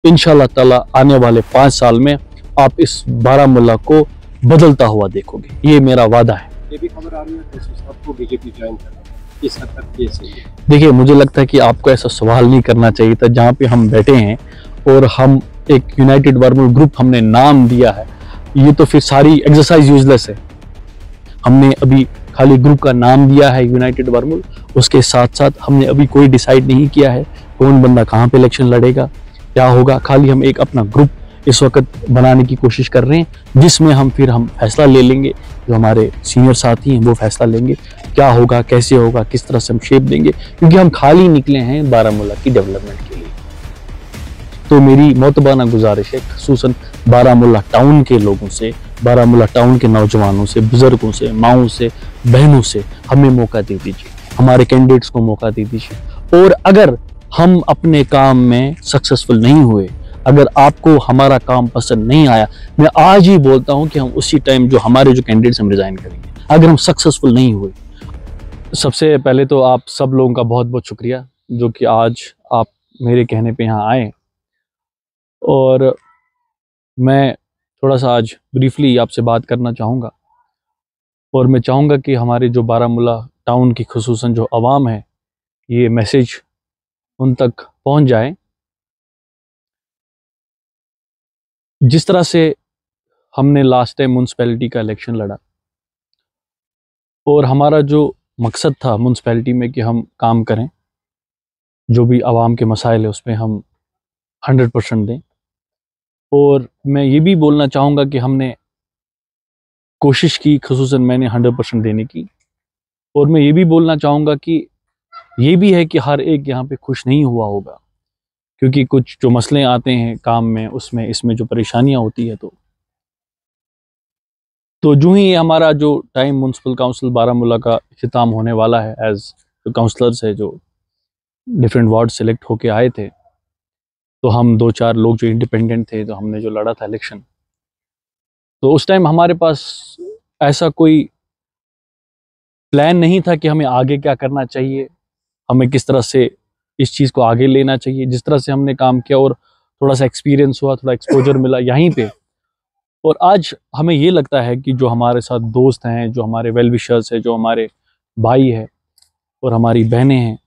इंशाल्लाह ताला आने वाले 5 साल में आप इस बारामूला को बदलता हुआ देखोगे, ये मेरा वादा है। ये भी खबर आ रही है कि सबको बीजेपी ज्वाइन करना, इस हद तक ये सही है? देखिए, मुझे लगता है कि आपको ऐसा सवाल नहीं करना चाहिए था। जहाँ पे हम बैठे हैं और हम एक यूनाइटेड वर्मुल ग्रुप हमने नाम दिया है, ये तो फिर सारी एक्सरसाइज यूजलेस है। हमने अभी खाली ग्रुप का नाम दिया है यूनाइटेड वर्मुल, उसके साथ साथ हमने अभी कोई डिसाइड नहीं किया है कौन बंदा कहाँ पे इलेक्शन लड़ेगा, क्या होगा। खाली हम एक अपना ग्रुप इस वक्त बनाने की कोशिश कर रहे हैं, जिसमें हम फैसला ले लेंगे। जो हमारे सीनियर साथी हैं वो फैसला लेंगे क्या होगा, कैसे होगा, किस तरह से हम शेप देंगे, क्योंकि हम खाली निकले हैं बारामूला की डेवलपमेंट के लिए। तो मेरी मोतबाना गुजारिश है खुसूसन बारामूला टाउन के लोगों से, बारामूला टाउन के नौजवानों से, बुजुर्गों से, माओं से, बहनों से, हमें मौका दे दीजिए, हमारे कैंडिडेट्स को मौका दे दीजिए। और अगर हम अपने काम में सक्सेसफुल नहीं हुए, अगर आपको हमारा काम पसंद नहीं आया, मैं आज ही बोलता हूं कि हम उसी टाइम जो हमारे जो कैंडिडेट्स हम रिजाइन करेंगे, अगर हम सक्सेसफुल नहीं हुए। सबसे पहले तो आप सब लोगों का बहुत बहुत शुक्रिया जो कि आज आप मेरे कहने पे यहाँ आए। और मैं थोड़ा सा आज ब्रीफली आपसे बात करना चाहूँगा, और मैं चाहूँगा कि हमारे जो बारामूला टाउन की खुसूसन जो आवाम है, ये मैसेज उन तक पहुँच जाए। जिस तरह से हमने लास्ट टाइम म्यूनसिपैलिटी का इलेक्शन लड़ा और हमारा जो मकसद था म्यूनसिपैलिटी में कि हम काम करें, जो भी आवाम के मसाइल है उसमें हम 100% दें। और मैं ये भी बोलना चाहूँगा कि हमने कोशिश की, खुसूसन मैंने 100% देने की। और मैं ये भी बोलना चाहूँगा कि ये भी है कि हर एक यहाँ पे खुश नहीं हुआ होगा, क्योंकि कुछ जो मसले आते हैं काम में, उसमें इसमें जो परेशानियाँ होती है। तो जो ही हमारा जो टाइम म्यूनसिपल काउंसिल बारामूला का ख़िताम होने वाला है, एज जो काउंसलर्स है जो डिफरेंट वार्ड सेलेक्ट होके आए थे, तो हम 2-4 लोग जो इंडिपेंडेंट थे, तो हमने जो लड़ा था इलेक्शन, तो उस टाइम हमारे पास ऐसा कोई प्लान नहीं था कि हमें आगे क्या करना चाहिए, हमें किस तरह से इस चीज़ को आगे लेना चाहिए। जिस तरह से हमने काम किया और थोड़ा सा एक्सपीरियंस हुआ, थोड़ा एक्सपोजर मिला यहीं पे, और आज हमें ये लगता है कि जो हमारे साथ दोस्त हैं, जो हमारे वेल विशर्स हैं, जो हमारे भाई हैं और हमारी बहनें हैं,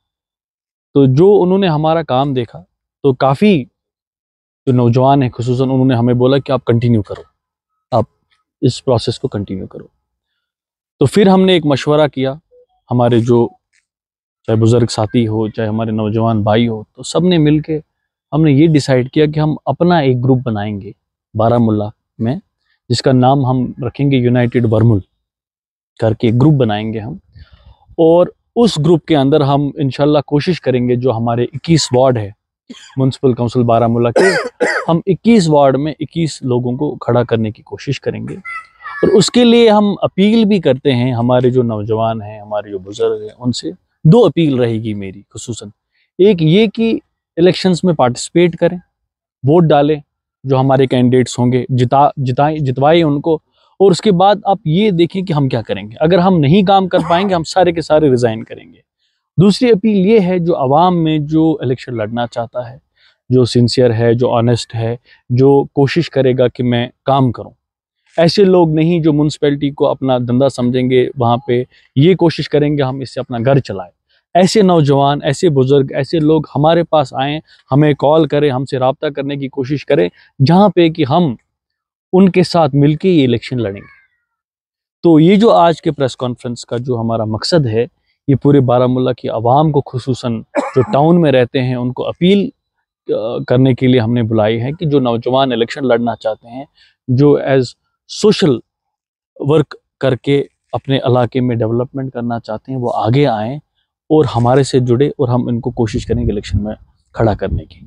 तो जो उन्होंने हमारा काम देखा, तो काफ़ी जो नौजवान हैं खुसूसन उन्होंने हमें बोला कि आप कंटिन्यू करो, आप इस प्रोसेस को कंटिन्यू करो। तो फिर हमने एक मशवरा किया, हमारे जो चाहे बुज़ुर्ग साथी हो, चाहे हमारे नौजवान भाई हो, तो सब ने मिल के हमने ये डिसाइड किया कि हम अपना एक ग्रुप बनाएंगे बारामूला में, जिसका नाम हम रखेंगे यूनाइटेड वर्मुल करके एक ग्रुप बनाएंगे हम। और उस ग्रुप के अंदर हम इंशाल्लाह कोशिश करेंगे, जो हमारे 21 वार्ड है म्यूनसिपल काउंसिल बारामूला के, हम 21 वार्ड में 21 लोगों को खड़ा करने की कोशिश करेंगे। और उसके लिए हम अपील भी करते हैं हमारे जो नौजवान हैं, हमारे जो बुजुर्ग हैं, उनसे 2 अपील रहेगी मेरी खुसूसन। एक ये कि इलेक्शंस में पार्टिसिपेट करें, वोट डालें, जो हमारे कैंडिडेट्स होंगे जितवाएं उनको। और उसके बाद आप ये देखें कि हम क्या करेंगे, अगर हम नहीं काम कर पाएंगे, हम सारे के सारे रिज़ाइन करेंगे। दूसरी अपील ये है, जो आवाम में जो इलेक्शन लड़ना चाहता है, जो सिंसियर है, जो ऑनेस्ट है, जो कोशिश करेगा कि मैं काम करूं, ऐसे लोग नहीं जो म्यूनसिपैलिटी को अपना धंधा समझेंगे, वहाँ पे ये कोशिश करेंगे हम इससे अपना घर चलाएं। ऐसे नौजवान, ऐसे बुजुर्ग, ऐसे लोग हमारे पास आएँ, हमें कॉल करें, हमसे रब्ता करने की कोशिश करें, जहाँ पे कि हम उनके साथ मिलके ये इलेक्शन लड़ेंगे। तो ये जो आज के प्रेस कॉन्फ्रेंस का जो हमारा मकसद है, ये पूरे बारामूला की आवाम को, खुसूसन जो टाउन में रहते हैं, उनको अपील करने के लिए हमने बुलाई है कि जो नौजवान इलेक्शन लड़ना चाहते हैं, जो एज सोशल वर्क करके अपने इलाके में डेवलपमेंट करना चाहते हैं, वो आगे आएँ और हमारे से जुड़े, और हम इनको कोशिश करेंगे इलेक्शन में खड़ा करने की।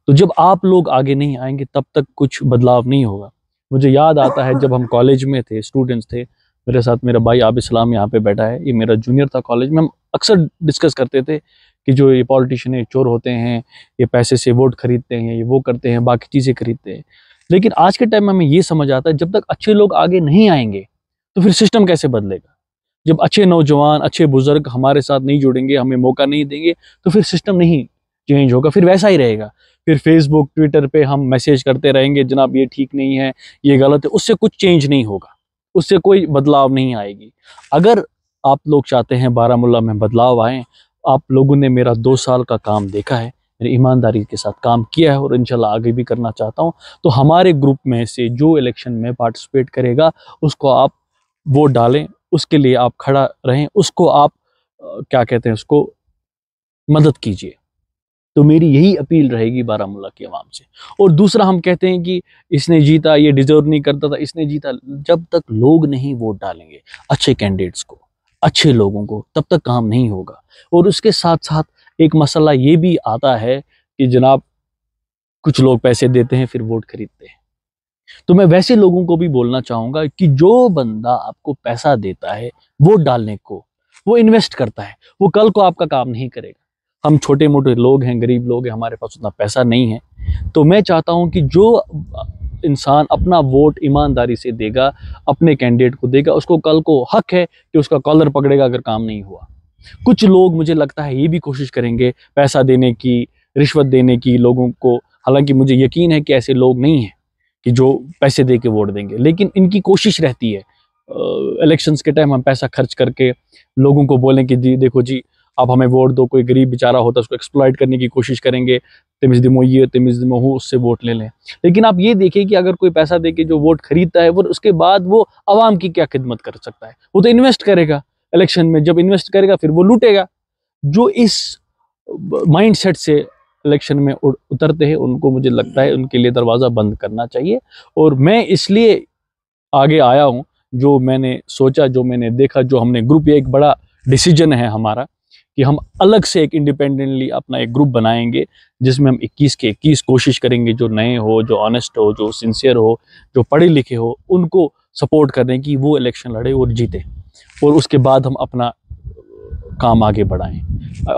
तो जब आप लोग आगे नहीं आएंगे, तब तक कुछ बदलाव नहीं होगा। मुझे याद आता है जब हम कॉलेज में थे, स्टूडेंट्स थे, मेरे साथ मेरा भाई आबिद सलाम यहाँ पे बैठा है, ये मेरा जूनियर था कॉलेज में। हम अक्सर डिस्कस करते थे कि जो ये पॉलिटिशियन है, चोर होते हैं, ये पैसे से वोट खरीदते हैं, ये वो करते हैं, बाकी चीज़ें खरीदते हैं। लेकिन आज के टाइम में हमें ये समझ आता है, जब तक अच्छे लोग आगे नहीं आएंगे, तो फिर सिस्टम कैसे बदलेगा। जब अच्छे नौजवान, अच्छे बुजुर्ग हमारे साथ नहीं जुड़ेंगे, हमें मौका नहीं देंगे, तो फिर सिस्टम नहीं चेंज होगा, फिर वैसा ही रहेगा। फिर फेसबुक ट्विटर पे हम मैसेज करते रहेंगे जनाब ये ठीक नहीं है, ये गलत है, उससे कुछ चेंज नहीं होगा, उससे कोई बदलाव नहीं आएगी। अगर आप लोग चाहते हैं बारामूला में बदलाव आए, आप लोगों ने मेरा 2 साल का काम देखा है, मेरी ईमानदारी के साथ काम किया है और इंशाल्लाह आगे भी करना चाहता हूं, तो हमारे ग्रुप में से जो इलेक्शन में पार्टिसिपेट करेगा उसको आप वोट डालें, उसके लिए आप खड़ा रहें, उसको आप क्या कहते हैं, उसको मदद कीजिए। तो मेरी यही अपील रहेगी बारामूला की आवाम से। और दूसरा, हम कहते हैं कि इसने जीता, ये डिजर्व नहीं करता था, इसने जीता। जब तक लोग नहीं वोट डालेंगे अच्छे कैंडिडेट्स को, अच्छे लोगों को, तब तक काम नहीं होगा। और उसके साथ साथ एक मसला ये भी आता है कि जनाब कुछ लोग पैसे देते हैं फिर वोट खरीदते हैं। तो मैं वैसे लोगों को भी बोलना चाहूंगा कि जो बंदा आपको पैसा देता है वोट डालने को, वो इन्वेस्ट करता है, वो कल को आपका काम नहीं करेगा। हम छोटे मोटे लोग हैं, गरीब लोग हैं, हमारे पास उतना पैसा नहीं है। तो मैं चाहता हूं कि जो इंसान अपना वोट ईमानदारी से देगा, अपने कैंडिडेट को देगा, उसको कल को हक है कि उसका कॉलर पकड़ेगा अगर काम नहीं हुआ। कुछ लोग मुझे लगता है ये भी कोशिश करेंगे पैसा देने की, रिश्वत देने की लोगों को। हालांकि मुझे यकीन है कि ऐसे लोग नहीं हैं कि जो पैसे दे के वोट देंगे, लेकिन इनकी कोशिश रहती है इलेक्शंस के टाइम हम पैसा खर्च करके लोगों को बोलें कि जी देखो जी आप हमें वोट दो। कोई गरीब बेचारा होता है उसको एक्सप्लॉइट करने की कोशिश करेंगे, तमिज दिमो ये तमिज दिमो हो, उससे वोट ले लें। लेकिन आप ये देखिए कि अगर कोई पैसा दे के जो वोट खरीदता है, वो उसके बाद वो आवाम की क्या खिदमत कर सकता है? वो तो इन्वेस्ट करेगा इलेक्शन में, जब इन्वेस्ट करेगा फिर वो लूटेगा। जो इस माइंडसेट से इलेक्शन में उतरते हैं उनको मुझे लगता है उनके लिए दरवाज़ा बंद करना चाहिए। और मैं इसलिए आगे आया हूँ, जो मैंने सोचा, जो मैंने देखा, जो हमने ग्रुप, ये एक बड़ा डिसीजन है हमारा कि हम अलग से एक इंडिपेंडेंटली अपना एक ग्रुप बनाएंगे जिसमें हम 21 के 21 कोशिश करेंगे, जो नए हो, जो ऑनेस्ट हो, जो सिंसियर हो, जो पढ़े लिखे हो, उनको सपोर्ट करें कि वो इलेक्शन लड़े और जीते। और उसके बाद हम अपना काम आगे बढ़ाएं।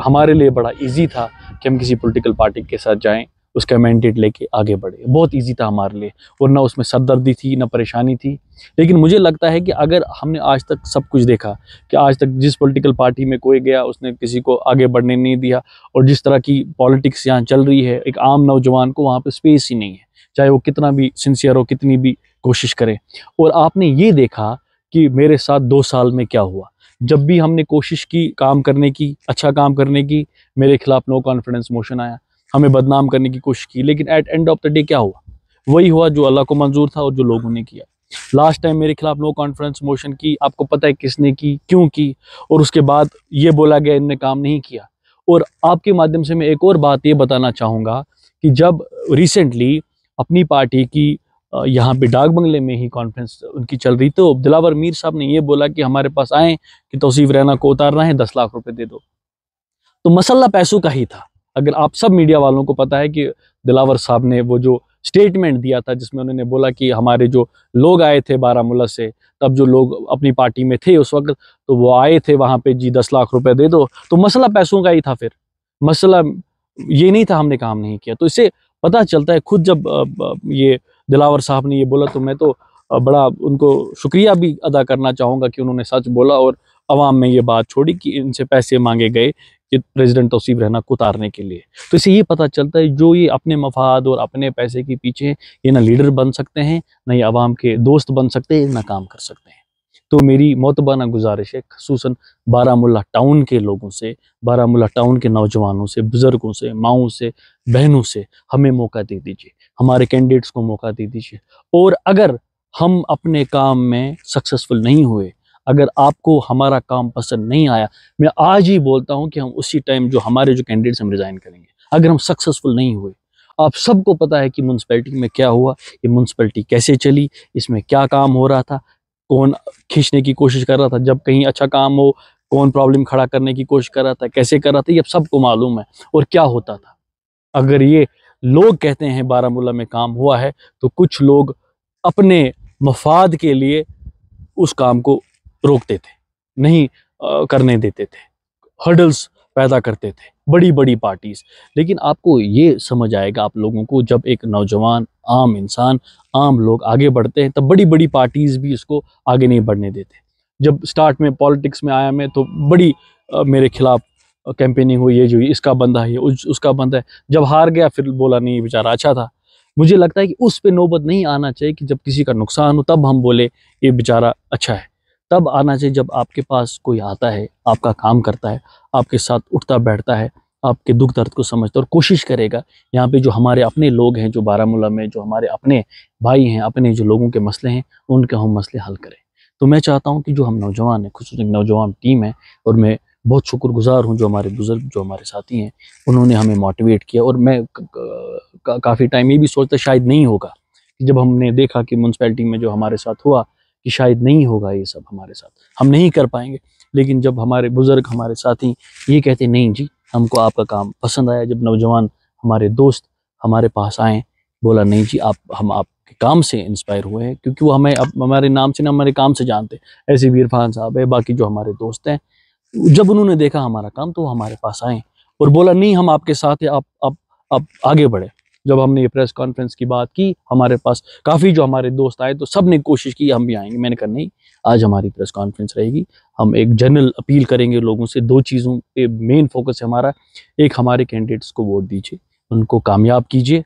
हमारे लिए बड़ा इजी था कि हम किसी पॉलिटिकल पार्टी के साथ जाएं, उसका मैंडेट लेके आगे बढ़े, बहुत इजी था हमारे लिए। और ना उसमें सरदर्दी थी, ना परेशानी थी। लेकिन मुझे लगता है कि अगर हमने आज तक सब कुछ देखा कि आज तक जिस पॉलिटिकल पार्टी में कोई गया उसने किसी को आगे बढ़ने नहीं दिया, और जिस तरह की पॉलिटिक्स यहाँ चल रही है, एक आम नौजवान को वहाँ पे स्पेस ही नहीं है, चाहे वो कितना भी सिंसियर हो, कितनी भी कोशिश करे। और आपने ये देखा कि मेरे साथ 2 साल में क्या हुआ। जब भी हमने कोशिश की काम करने की, अच्छा काम करने की, मेरे खिलाफ नो कॉन्फिडेंस मोशन आया, हमें बदनाम करने की कोशिश की। लेकिन at end of the day क्या हुआ? वही हुआ जो अल्लाह को मंजूर था और जो लोगों ने किया। लास्ट टाइम मेरे खिलाफ नो कॉन्फिडेंस मोशन की, आपको पता है किसने की, क्यों की, और उसके बाद ये बोला गया इनने काम नहीं किया। और आपके माध्यम से मैं एक और बात ये बताना चाहूँगा कि जब रिसेंटली अपनी पार्टी की यहाँ पे डाक बंगले में ही कॉन्फ्रेंस उनकी चल रही, तो दिलावर मीर साहब ने ये बोला कि हमारे पास आए कि तौसीफ रैना को उतारना है, 10 लाख रुपए दे दो। तो मसला पैसों का ही था। अगर आप सब मीडिया वालों को पता है कि दिलावर साहब ने वो जो स्टेटमेंट दिया था जिसमें उन्होंने बोला कि हमारे जो लोग आए थे बारामूला से, तब जो लोग अपनी पार्टी में थे उस वक्त, तो वो आए थे वहाँ पे जी 10 लाख रुपए दे दो। तो मसला पैसों का ही था, फिर मसला ये नहीं था हमने काम नहीं किया। तो इससे पता चलता है, खुद जब ये दिलावर साहब ने ये बोला तो मैं तो बड़ा उनको शुक्रिया भी अदा करना चाहूँगा कि उन्होंने सच बोला और अवाम में ये बात छोड़ी कि इनसे पैसे मांगे गए कि प्रेसिडेंट तौसीफ रैना को उतारने के लिए। तो इससे ये पता चलता है जो ये अपने मफाद और अपने पैसे के पीछे, ये ना लीडर बन सकते हैं, ना ये अवाम के दोस्त बन सकते हैं, ना काम कर सकते हैं। तो मेरी मोतबाना गुजारिश है खसूसन बारामूला टाउन के लोगों से, बारामूला टाउन के नौजवानों से, बुज़ुर्गों से, माओं से, बहनों से, हमें मौका दे दीजिए, हमारे कैंडिडेट्स को मौका दे दीजिए। और अगर हम अपने काम में सक्सेसफुल नहीं हुए, अगर आपको हमारा काम पसंद नहीं आया, मैं आज ही बोलता हूं कि हम उसी टाइम जो हमारे जो कैंडिडेट्स हम रिज़ाइन करेंगे। अगर हम सक्सेसफुल नहीं हुए, आप सबको पता है कि म्यूनसिपैलिटी में क्या हुआ, ये म्यूनसिपैलिटी कैसे चली, इसमें क्या काम हो रहा था, कौन खींचने की कोशिश कर रहा था, जब कहीं अच्छा काम हो कौन प्रॉब्लम खड़ा करने की कोशिश कर रहा था, कैसे कर रहा था, ये सबको मालूम है और क्या होता था। अगर ये लोग कहते हैं बारामूला में काम हुआ है, तो कुछ लोग अपने मफाद के लिए उस काम को रोकते थे, नहीं करने देते थे, हर्डल्स पैदा करते थे, बड़ी बड़ी पार्टीज। लेकिन आपको ये समझ आएगा आप लोगों को, जब एक नौजवान, आम इंसान, आम लोग आगे बढ़ते हैं, तब बड़ी बड़ी पार्टीज भी इसको आगे नहीं बढ़ने देते। जब स्टार्ट में पॉलिटिक्स में आया मैं, तो बड़ी मेरे खिलाफ कैंपेनिंग हुई, ये जो इसका बंदा है, उसका बंदा है। जब हार गया फिर बोला नहीं बेचारा अच्छा था। मुझे लगता है कि उस पे नौबत नहीं आना चाहिए कि जब किसी का नुकसान हो तब हम बोले ये बेचारा अच्छा है। तब आना चाहिए जब आपके पास कोई आता है, आपका काम करता है, आपके साथ उठता बैठता है, आपके दुख दर्द को समझता है और कोशिश करेगा। यहाँ पे जो हमारे अपने लोग हैं, जो बारामूला में जो हमारे अपने भाई हैं, अपने जो लोगों के मसले हैं, उनके हम मसले हल करें। तो मैं चाहता हूँ कि जो हम नौजवान हैं, खुसूसन नौजवान टीम है, और मैं बहुत शुक्रगुजार हूँ जो हमारे बुजुर्ग, जो हमारे साथी हैं, उन्होंने हमें मोटिवेट किया। और मैं काफ़ी टाइम ये भी सोचता शायद नहीं होगा, कि जब हमने देखा कि म्यूनसिपैलिटी में जो हमारे साथ हुआ कि शायद नहीं होगा ये सब हमारे साथ, हम नहीं कर पाएंगे। लेकिन जब हमारे बुजुर्ग, हमारे साथी ये कहते नहीं जी हमको आपका काम पसंद आया, जब नौजवान हमारे दोस्त हमारे पास आए, बोला नहीं जी हम आपके काम से इंस्पायर हुए हैं, क्योंकि वो हमें हमारे नाम से ना हमारे काम से जानते हैं। ऐसे भी इरफान साहब है, बाकी जो हमारे दोस्त हैं, जब उन्होंने देखा हमारा काम तो वो हमारे पास आए और बोला नहीं हम आपके साथ हैं, आप आगे बढ़े। जब हमने ये प्रेस कॉन्फ्रेंस की बात की, हमारे पास काफ़ी जो हमारे दोस्त आए तो सब ने कोशिश की हम भी आएंगे। मैंने कहा नहीं, आज हमारी प्रेस कॉन्फ्रेंस रहेगी, हम एक जनरल अपील करेंगे लोगों से। दो चीज़ों पे मेन फोकस है हमारा। एक, हमारे कैंडिडेट्स को वोट दीजिए, उनको कामयाब कीजिए।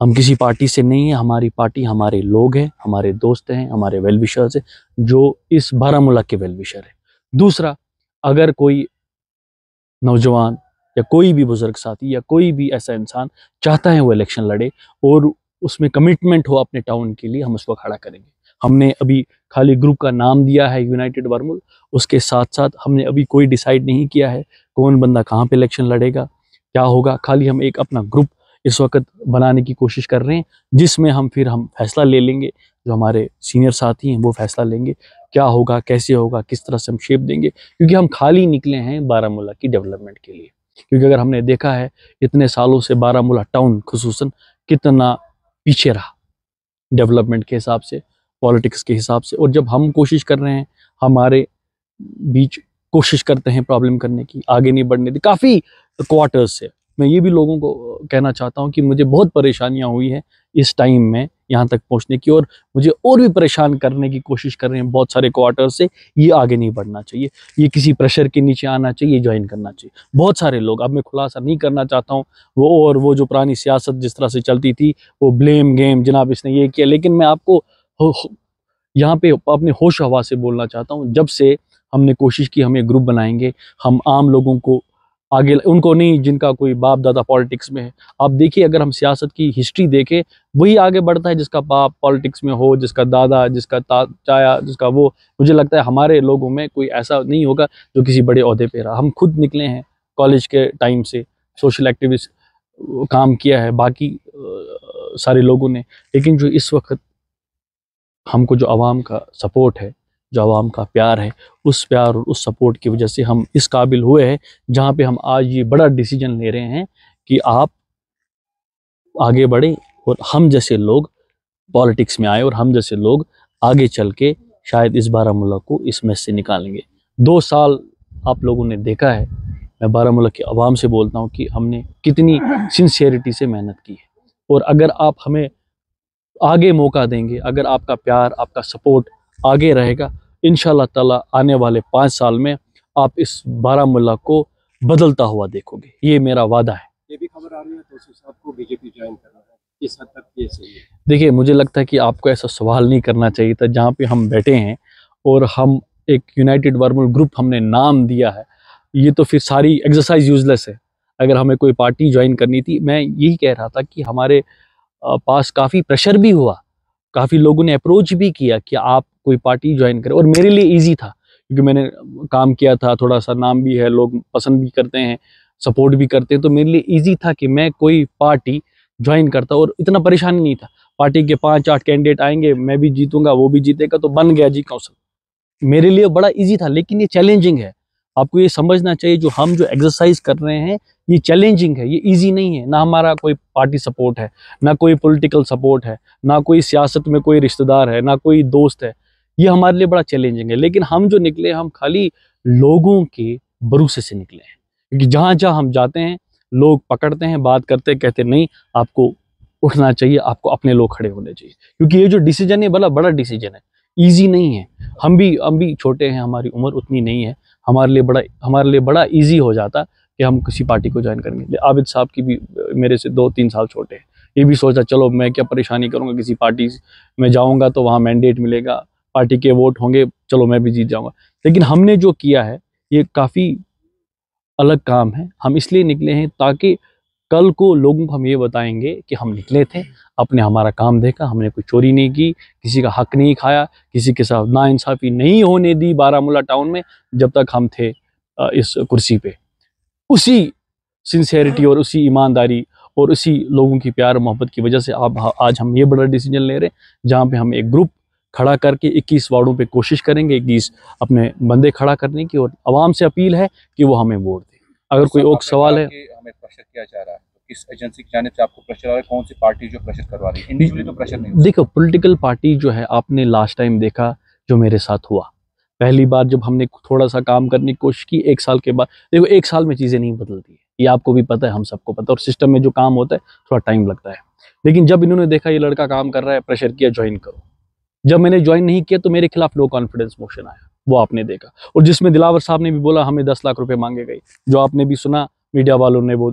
हम किसी पार्टी से नहीं है, हमारी पार्टी हमारे लोग हैं, हमारे दोस्त हैं, हमारे वेल विशर्स हैं, जो इस बारामूला के वेल विशर है। दूसरा, अगर कोई नौजवान या कोई भी बुजुर्ग साथी या कोई भी ऐसा इंसान चाहता है वो इलेक्शन लड़े और उसमें कमिटमेंट हो अपने टाउन के लिए, हम उसको खड़ा करेंगे। हमने अभी खाली ग्रुप का नाम दिया है यूनाइटेड वर्मुल, उसके साथ साथ हमने अभी कोई डिसाइड नहीं किया है कौन बंदा कहाँ पे इलेक्शन लड़ेगा, क्या होगा। खाली हम एक अपना ग्रुप इस वक्त बनाने की कोशिश कर रहे हैं, जिसमें हम फैसला ले लेंगे। जो हमारे सीनियर साथी हैं वो फैसला लेंगे क्या होगा, कैसे होगा, किस तरह से हम शेप देंगे, क्योंकि हम खाली निकले हैं बारामूला की डेवलपमेंट के लिए। क्योंकि अगर हमने देखा है इतने सालों से बारामूला टाउन खुसूसन कितना पीछे रहा डेवलपमेंट के हिसाब से, पॉलिटिक्स के हिसाब से, और जब हम कोशिश कर रहे हैं, हमारे बीच कोशिश करते हैं प्रॉब्लम करने की, आगे नहीं बढ़ने दी काफ़ी क्वार्टर्स से। मैं ये भी लोगों को कहना चाहता हूँ कि मुझे बहुत परेशानियाँ हुई हैं इस टाइम में यहाँ तक पहुँचने की, और मुझे और भी परेशान करने की कोशिश कर रहे हैं बहुत सारे क्वार्टर से। ये आगे नहीं बढ़ना चाहिए, ये किसी प्रेशर के नीचे आना चाहिए, ज्वाइन करना चाहिए। बहुत सारे लोग, अब मैं खुलासा नहीं करना चाहता हूँ वो जो पुरानी सियासत जिस तरह से चलती थी, वो ब्लेम गेम, जनाब इसने ये किया, लेकिन मैं आपको यहाँ पे अपने होश हवा से बोलना चाहता हूँ। जब से हमने कोशिश की हम ये ग्रुप बनाएंगे, हम आम लोगों को आगे, उनको नहीं जिनका कोई बाप दादा पॉलिटिक्स में है। आप देखिए, अगर हम सियासत की हिस्ट्री देखें, वही आगे बढ़ता है जिसका बाप पॉलिटिक्स में हो, जिसका दादा, जिसका चाया, जिसका वो। मुझे लगता है हमारे लोगों में कोई ऐसा नहीं होगा जो किसी बड़े ओहदे पे रहा। हम खुद निकले हैं कॉलेज के टाइम से, सोशल एक्टिविस्ट काम किया है बाकी सारे लोगों ने, लेकिन जो इस वक्त हमको जो आवाम का सपोर्ट है, जो आवाम का प्यार है, उस प्यार और उस सपोर्ट की वजह से हम इस काबिल हुए हैं जहाँ पे हम आज ये बड़ा डिसीजन ले रहे हैं कि आप आगे बढ़े और हम जैसे लोग पॉलिटिक्स में आए और हम जैसे लोग आगे चल के शायद इस बारामूला को इस मैस से निकालेंगे। 2 साल आप लोगों ने देखा है, मैं बारामूला की आवाम से बोलता हूँ कि हमने कितनी सिंसियरिटी से मेहनत की है, और अगर आप हमें आगे मौका देंगे, अगर आपका प्यार, आपका सपोर्ट आगे रहेगा, इंशाल्लाह ताला आने वाले 5 साल में आप इस बारामूला को बदलता हुआ देखोगे, ये मेरा वादा है। ये भी खबर आ रही है तौसीफ साहब को बीजेपी ज्वाइन करना है, किस हद तक ये सही है? देखिए, मुझे लगता है कि आपको ऐसा सवाल नहीं करना चाहिए था। जहाँ पे हम बैठे हैं और हम एक यूनाइटेड वर्मुल ग्रुप हमने नाम दिया है, ये तो फिर सारी एक्सरसाइज यूजलेस है। अगर हमें कोई पार्टी ज्वाइन करनी थी, मैं यही कह रहा था कि हमारे पास काफ़ी प्रेशर भी हुआ, काफ़ी लोगों ने अप्रोच भी किया कि आप कोई पार्टी ज्वाइन करें, और मेरे लिए इजी था क्योंकि मैंने काम किया था, थोड़ा सा नाम भी है, लोग पसंद भी करते हैं, सपोर्ट भी करते हैं, तो मेरे लिए इजी था कि मैं कोई पार्टी ज्वाइन करता, और इतना परेशानी नहीं था। पार्टी के 5-8 कैंडिडेट आएंगे, मैं भी जीतूंगा, वो भी जीतेगा, तो बन गया जी काउंसिल। मेरे लिए बड़ा ईजी था, लेकिन ये चैलेंजिंग है। आपको ये समझना चाहिए, जो हम जो एक्सरसाइज कर रहे हैं ये चैलेंजिंग है, ये इजी नहीं है। ना हमारा कोई पार्टी सपोर्ट है, ना कोई पॉलिटिकल सपोर्ट है, ना कोई सियासत में कोई रिश्तेदार है, ना कोई दोस्त है। ये हमारे लिए बड़ा चैलेंजिंग है, लेकिन हम जो निकले, हम खाली लोगों के भरोसे से निकले हैं, क्योंकि जहाँ जहाँ हम जाते हैं लोग पकड़ते हैं, बात करते हैं, कहते नहीं आपको उठना चाहिए, आपको अपने लोग खड़े होने चाहिए। क्योंकि ये जो डिसीजन है बड़ा डिसीजन है, ईजी नहीं है। हम भी छोटे हैं, हमारी उम्र उतनी नहीं है, हमारे लिए बड़ा इजी हो जाता कि हम किसी पार्टी को ज्वाइन करेंगे। आबिद साहब की भी मेरे से 2-3 साल छोटे हैं, ये भी सोचा चलो मैं क्या परेशानी करूँगा, किसी पार्टी में जाऊँगा तो वहाँ मैंडेट मिलेगा, पार्टी के वोट होंगे, चलो मैं भी जीत जाऊँगा। लेकिन हमने जो किया है ये काफ़ी अलग काम है। हम इसलिए निकले हैं ताकि कल को लोगों को हम ये बताएंगे कि हम निकले थे, अपने हमारा काम देखा, हमने कोई चोरी नहीं की, किसी का हक नहीं खाया, किसी के साथ नाइंसाफ़ी नहीं होने दी बारामूला टाउन में जब तक हम थे इस कुर्सी पे। उसी सिंसेरिटी और उसी ईमानदारी और उसी लोगों की प्यार मोहब्बत की वजह से आज हम ये बड़ा डिसीजन ले रहे हैं, जहाँ पे हम एक ग्रुप खड़ा करके 21 वार्डों पे कोशिश करेंगे 21 अपने बंदे खड़ा करने की, और आवाम से अपील है कि वो हमें वोट दें। अगर कोई और सवाल है, हमें प्रेशर किया जा रहा है तो किस एजेंसी की जानिब से आपको प्रेशर आ रहा है, कौन सी पार्टी जो प्रेशर करवा रही है? इंडिविजुअली तो प्रेशर नहीं। देखो पॉलिटिकल पार्टी जो है, आपने लास्ट टाइम देखा जो मेरे साथ हुआ, पहली बार जब हमने थोड़ा सा काम करने की कोशिश की, 1 साल के बाद देखो 1 साल में चीज़ें नहीं बदलती है, ये आपको भी पता है, हम सबको पता है, और सिस्टम में जो काम होता है थोड़ा टाइम लगता है। लेकिन जब इन्होंने देखा ये लड़का काम कर रहा है, प्रेशर किया ज्वाइन करो। जब मैंने ज्वाइन नहीं किया तो मेरे खिलाफ नो कॉन्फिडेंस मोशन आया, वो आपने देखा, और जिसमें दिलावर साहब ने भी बोला हमें 10 लाख रुपए मांगे गए, जो आपने भी सुना, मीडिया वालों ने वो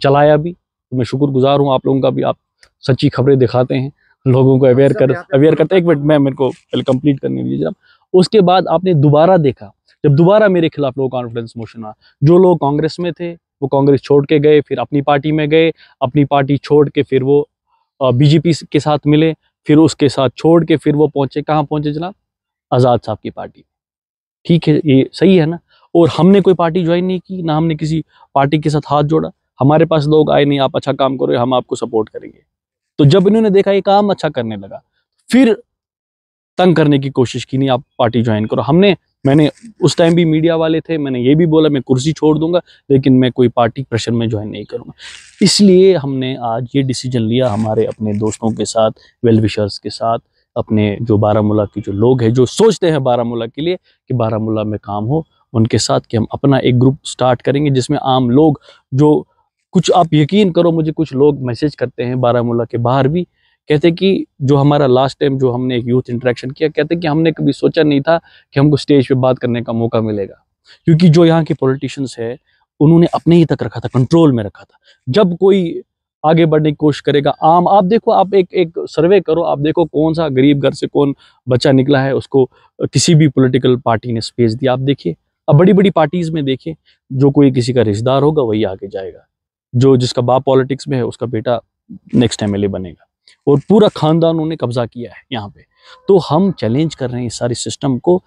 चलाया भी। तो मैं शुक्रगुजार हूँ आप लोगों का भी, आप सच्ची खबरें दिखाते हैं, लोगों को अवेयर करते। एक मिनट मेरे को पहले कंप्लीट करने दीजिए। उसके बाद आपने दोबारा देखा, जब दोबारा मेरे खिलाफ नो कॉन्फिडेंस मोशन आया, जो लोग कांग्रेस में थे वो कांग्रेस छोड़ के गए, फिर अपनी पार्टी में गए, अपनी पार्टी छोड़ के फिर वो बीजेपी के साथ मिले, फिर उसके साथ छोड़ के फिर वो पहुंचे, कहाँ पहुंचे जनाब? आज़ाद साहब की पार्टी। ठीक है, ये सही है ना? और हमने कोई पार्टी ज्वाइन नहीं की, ना हमने किसी पार्टी के साथ हाथ जोड़ा। हमारे पास लोग आए, नहीं आप अच्छा काम करो, हम आपको सपोर्ट करेंगे। तो जब इन्होंने देखा ये काम अच्छा करने लगा, फिर तंग करने की कोशिश की, नहीं आप पार्टी ज्वाइन करो। मैंने उस टाइम भी मीडिया वाले थे, मैंने ये भी बोला मैं कुर्सी छोड़ दूंगा, लेकिन मैं कोई पार्टी प्रेशर में ज्वाइन नहीं करूंगा। इसलिए हमने आज ये डिसीजन लिया, हमारे अपने दोस्तों के साथ, वेल विशर्स के साथ, अपने जो बारामूला के जो लोग हैं जो सोचते हैं बारामूला के लिए कि बारामूला में काम हो, उनके साथ कि हम अपना एक ग्रुप स्टार्ट करेंगे जिसमें आम लोग जो कुछ, आप यकीन करो मुझे कुछ लोग मैसेज करते हैं बारामूला के बाहर भी, कहते कि जो हमारा लास्ट टाइम जो हमने एक यूथ इंटरेक्शन किया, कहते कि हमने कभी सोचा नहीं था कि हमको स्टेज पे बात करने का मौका मिलेगा, क्योंकि जो यहाँ के पॉलिटिशियंस है उन्होंने अपने ही तक रखा था, कंट्रोल में रखा था। जब कोई आगे बढ़ने की कोशिश करेगा, आम, आप देखो, आप एक सर्वे करो, आप देखो कौन सा गरीब घर से कौन बच्चा निकला है, उसको किसी भी पॉलिटिकल पार्टी ने स्पेस दिया। आप देखिए, अब बड़ी बड़ी पार्टीज में देखिए, जो कोई किसी का रिश्तेदार होगा वही आगे जाएगा, जो जिसका बाप पॉलिटिक्स में है उसका बेटा नेक्स्ट एमएलए बनेगा, और पूरा खानदान उन्होंने कब्जा किया है यहाँ पे। तो हम चैलेंज कर रहे हैं इस सारे सिस्टम को,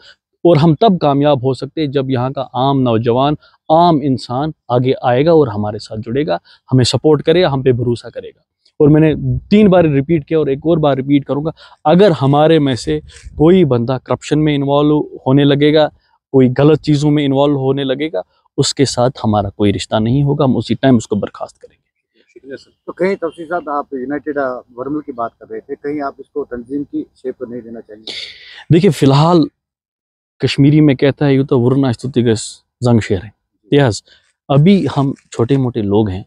और हम तब कामयाब हो सकते हैं जब यहाँ का आम नौजवान, आम इंसान आगे आएगा और हमारे साथ जुड़ेगा, हमें सपोर्ट करेगा, हम पे भरोसा करेगा। और मैंने 3 बार रिपीट किया और एक और बार रिपीट करूँगा, अगर हमारे में से कोई बंदा करप्शन में इन्वॉल्व होने लगेगा, कोई गलत चीज़ों में इन्वॉल्व होने लगेगा, उसके साथ हमारा कोई रिश्ता नहीं होगा, हम उसी टाइम उसको बर्खास्त करेंगे। तो कहीं तफसीर साहब आप यूनाइटेड वर्मल की बात कर रहे थे, कहीं आप इसको तंजीम की शेप तो नहीं देना चाहिए? देखिए, फिलहाल कश्मीरी में कहता है यूँ तो वरना स्तुतिगस जंग शेर है। यस, अभी हम छोटे मोटे लोग हैं,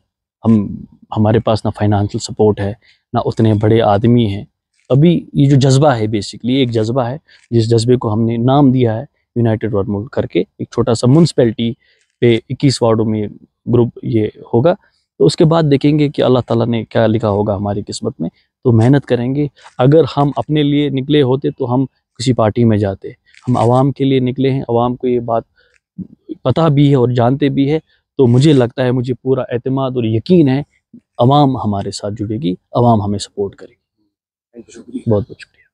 हमारे पास ना फाइनेंशियल सपोर्ट है, ना उतने बड़े आदमी हैं। अभी ये जो जज्बा है, बेसिकली एक जज्बा है, जिस जज्बे को हमने नाम दिया है यूनाइटेड वर्मल करके, एक छोटा सा म्यूनसिपैलिटी पे 21 वार्डों में ग्रुप ये होगा। तो उसके बाद देखेंगे कि अल्लाह ताला ने क्या लिखा होगा हमारी किस्मत में, तो मेहनत करेंगे। अगर हम अपने लिए निकले होते तो हम किसी पार्टी में जाते, हम आवाम के लिए निकले हैं, आवाम को ये बात पता भी है और जानते भी है। तो मुझे लगता है, मुझे पूरा एतमाद और यकीन है, आवाम हमारे साथ जुड़ेगी, आवाम हमें सपोर्ट करेगी। बहुत बहुत शुक्रिया।